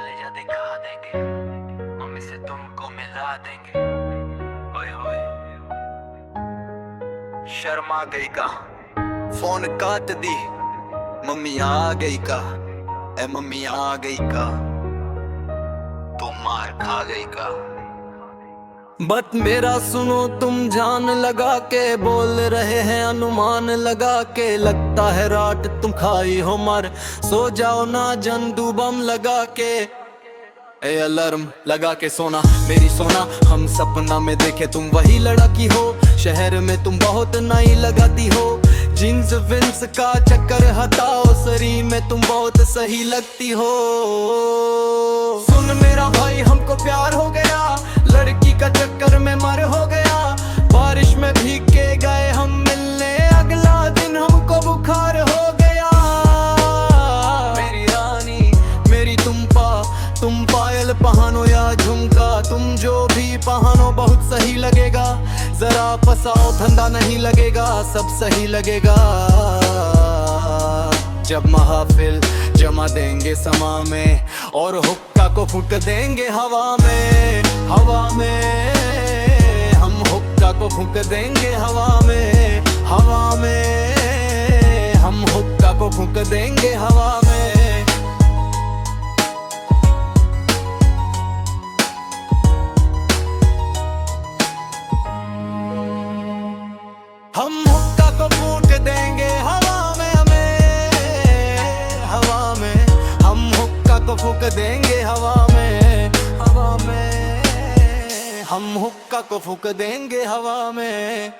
कलेजा दिखा देंगे, मम्मी से तुमको मिला देंगे। ओए होए शर्मा गई का फोन काट दी, मम्मी आ गई का, ए मम्मी आ गई का, तुम मार खा गई का। बट मेरा सुनो तुम जान लगा के बोल रहे हैं अनुमान लगा के, लगता है रात तुम खाई हो मर, सो जाओ ना जंदू बम लगा के। ए अलार्म लगा के सोना मेरी सोना, हम सपना में देखे तुम वही लड़की हो, शहर में तुम बहुत नई लगाती हो, जींस विंस का चक्कर हटाओ, शरी में तुम बहुत सही लगती हो। सुन मेरा भाई हमको प्यार हो गया, लड़की का चक्कर में मर हो गया, बारिश में भीग के गए हम मिलने, अगला दिन हमको बुखार हो गया। मेरी रानी मेरी तुम पायल पहनो या झुमका, तुम जो भी पहनो बहुत सही लगेगा, जरा फसाओ धंधा नहीं लगेगा, सब सही लगेगा। जब महफिल जमा देंगे समा में, और हुक्का को फूंक देंगे हवा में, हवा में हम हुक्का को फूंक देंगे हवा में, हवा में हम हुक्का को फूंक देंगे हवा में। हम हुक्का को फूंक देंगे हवा में, हमें हवा में हम हुक्का को फूंक देंगे हवा में, हवा में हम हुक्का को फूंक देंगे हवा में।